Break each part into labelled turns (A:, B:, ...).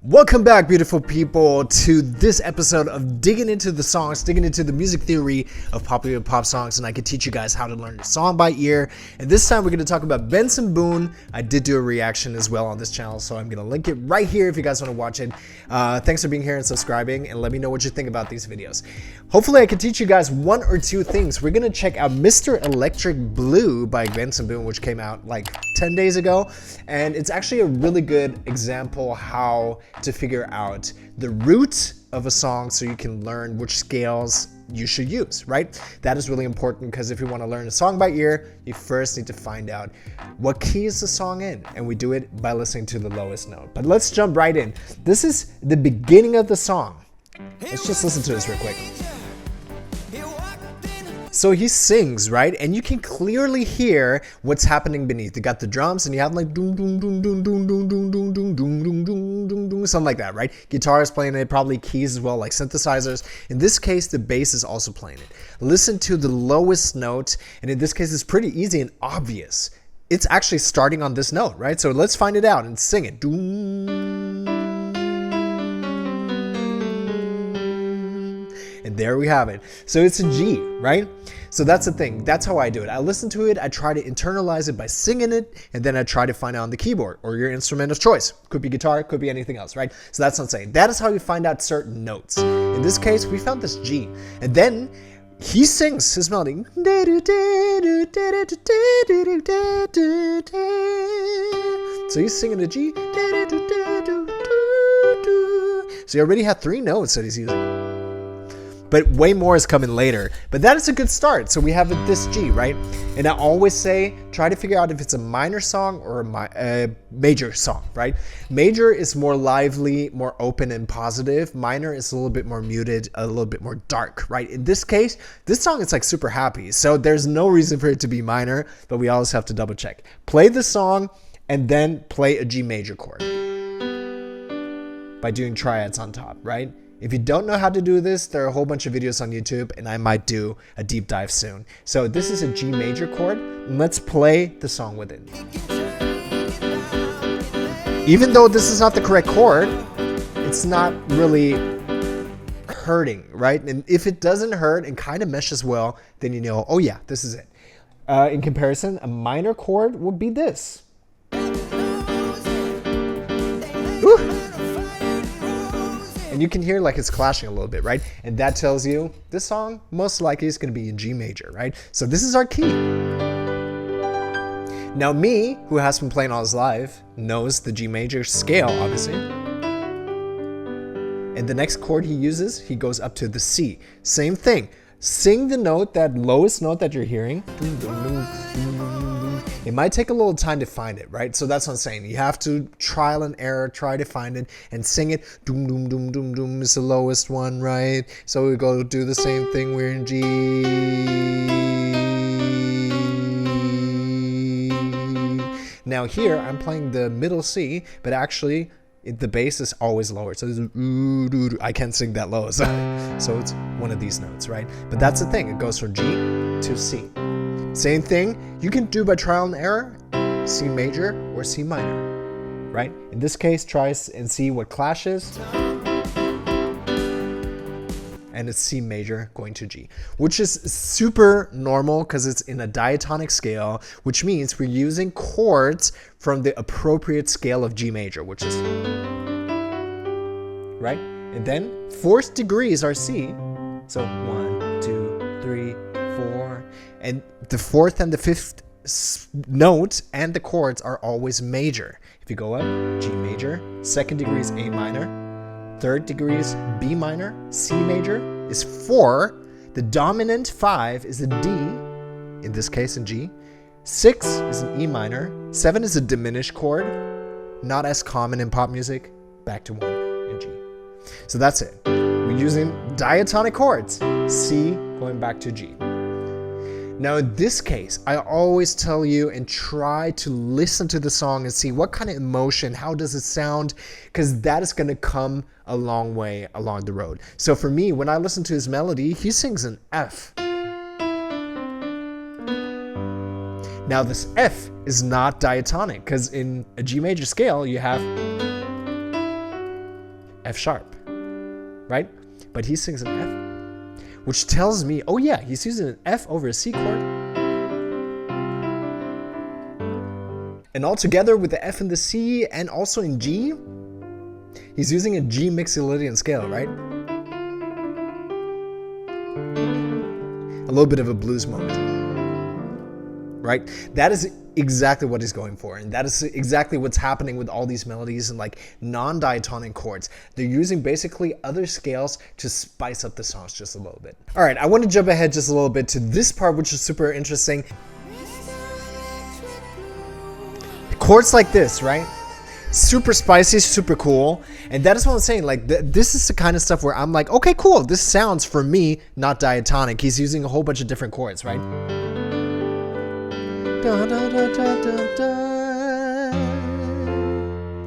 A: Welcome back, beautiful people, to this episode of digging into the songs, digging into the music theory of popular pop songs, and I can teach you guys how to learn the song by ear. And this time we're going to talk about Benson Boone. I did do a reaction as well on this channel, so I'm going to link it right here if you guys want to watch it. Thanks for being here and subscribing, and let me know what you think about these videos. Hopefully I can teach you guys one or two things. We're going to check out Mr. Electric Blue by Benson Boone, which came out like 10 days ago, and it's actually a really good example how to figure out the root of a song so you can learn which scales you should use, right? That is really important because if you want to learn a song by ear, you first need to find out what key is the song in, and we do it by listening to the lowest note. But let's jump right in. This is the beginning of the song. Let's just listen to this real quick. So he sings, right? And you can clearly hear what's happening beneath. You got the drums and you have like doom doom doom doom doom doom doom doom doom doom doom doom doom doom, something like that, right? Guitar is playing it, probably keys as well, like synthesizers. In this case, the bass is also playing it. Listen to the lowest note, and in this case, it's pretty easy and obvious. It's actually starting on this note, right? So let's find it out and sing it. Doom. And there we have it. So it's a G, right? So that's the thing. That's how I do it. I listen to it, I try to internalize it by singing it, and then I try to find it on the keyboard or your instrument of choice. Could be guitar, could be anything else, right? So that's what I'm saying. That is how you find out certain notes. In this case, we found this G. And then he sings his melody. So he's singing the G. So you already have 3 notes that he's using. But way more is coming later. But that is a good start. So we have this G, right? And I always say, try to figure out if it's a minor song or a major song, right? Major is more lively, more open and positive. Minor is a little bit more muted, a little bit more dark, right? In this case, this song is like super happy. So there's no reason for it to be minor, but we always have to double check. Play the song and then play a G major chord by doing triads on top, right? If you don't know how to do this, there are a whole bunch of videos on YouTube, and I might do a deep dive soon. So this is a G major chord, and let's play the song with it. Even though this is not the correct chord, it's not really hurting, right? And if it doesn't hurt and kind of meshes well, then you know, oh yeah, this is it. In comparison, a minor chord would be this. Ooh. And you can hear like it's clashing a little bit, right? And that tells you this song most likely is going to be in G major, right? So this is our key. Now me, who has been playing all his life, knows the G major scale, obviously. And the next chord he uses, he goes up to the C. Same thing. Sing the note, that lowest note that you're hearing. It might take a little time to find it, right? So that's what I'm saying. You have to trial and error, try to find it and sing it. Doom, doom, doom, doom, doom is the lowest one, right? So we go do the same thing. We're in G. Now here, I'm playing the middle C, but actually the bass is always lower. So I can't sing that low. So it's one of these notes, right? But that's the thing. It goes from G to C. Same thing you can do by trial and error, C major or C minor, right? In this case, try and see what clashes. And it's C major going to G, which is super normal because it's in a diatonic scale, which means we're using chords from the appropriate scale of G major, which is, right? And then 4th degrees are C. So 1, 2, 3, 4. And the 4th and the 5th note and the chords are always major. If you go up, G major, 2nd degree is A minor, 3rd degree is B minor, C major is 4, the dominant 5 is a D, in this case in G, 6 is an E minor, 7 is a diminished chord, not as common in pop music, back to 1 in G. So that's it. We're using diatonic chords, C going back to G. Now in this case, I always tell you and try to listen to the song and see what kind of emotion, how does it sound, because that is going to come a long way along the road. So for me, when I listen to his melody, he sings an F. Now this F is not diatonic because in a G major scale, you have F sharp, right? But he sings an F, which tells me, oh yeah, he's using an F over a C chord. And all together with the F and the C and also in G, he's using a G Mixolydian scale, right? A little bit of a blues moment, right? That is exactly what he's going for, and that is exactly what's happening with all these melodies and like non-diatonic chords. They're using basically other scales to spice up the songs just a little bit. All right, I want to jump ahead just a little bit to this part, which is super interesting. Chords like this, right? Super spicy, super cool. And that is what I'm saying. Like, this is the kind of stuff where I'm like, okay, cool. This sounds, for me, not diatonic. He's using a whole bunch of different chords, right? Da, da, da, da, da, da.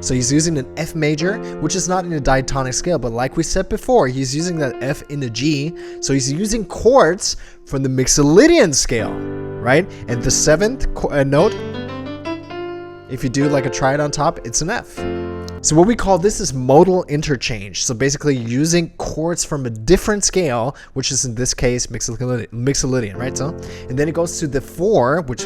A: So he's using an F major, which is not in a diatonic scale. But like we said before, he's using that F in a G. So he's using chords from the Mixolydian scale, right? And the seventh note, if you do like a triad on top, it's an F. So what we call this is modal interchange. So basically using chords from a different scale, which is in this case Mixolydian, right? So, and then it goes to the 4, which,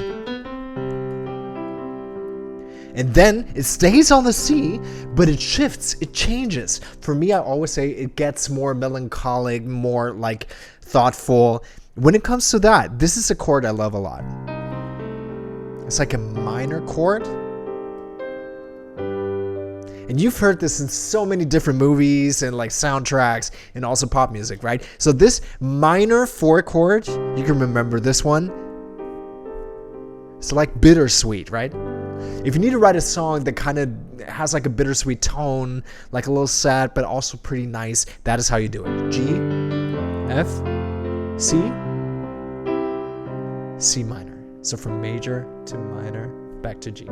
A: and then it stays on the C, but it shifts, it changes. For me, I always say it gets more melancholic, more like thoughtful. When it comes to that, this is a chord I love a lot. It's like a minor chord. And you've heard this in so many different movies and like soundtracks and also pop music, right? So this minor 4 chord, you can remember this one. It's like bittersweet, right? If you need to write a song that kind of has like a bittersweet tone, like a little sad, but also pretty nice, that is how you do it. G, F, C, C minor. So from major to minor, back to G.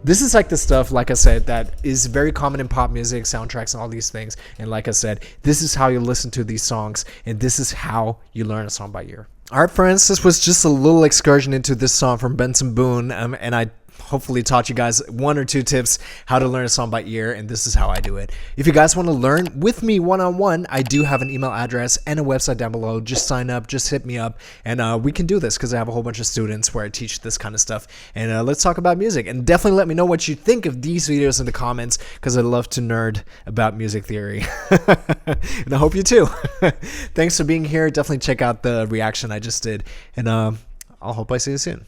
A: This is like the stuff, like I said, that is very common in pop music, soundtracks, and all these things. And like I said, this is how you listen to these songs, and this is how you learn a song by ear. All right, friends, this was just a little excursion into this song from Benson Boone, and I hopefully taught you guys 1 or 2 tips how to learn a song by ear, and this is how I do it. If you guys want to learn with me one-on-one, I do have an email address and a website down below. Just sign up, just hit me up, and we can do this because I have a whole bunch of students where I teach this kind of stuff. And let's talk about music, and definitely let me know what you think of these videos in the comments because I love to nerd about music theory. And I hope you too. Thanks for being here. Definitely check out the reaction I just did, and I'll hope I see you soon.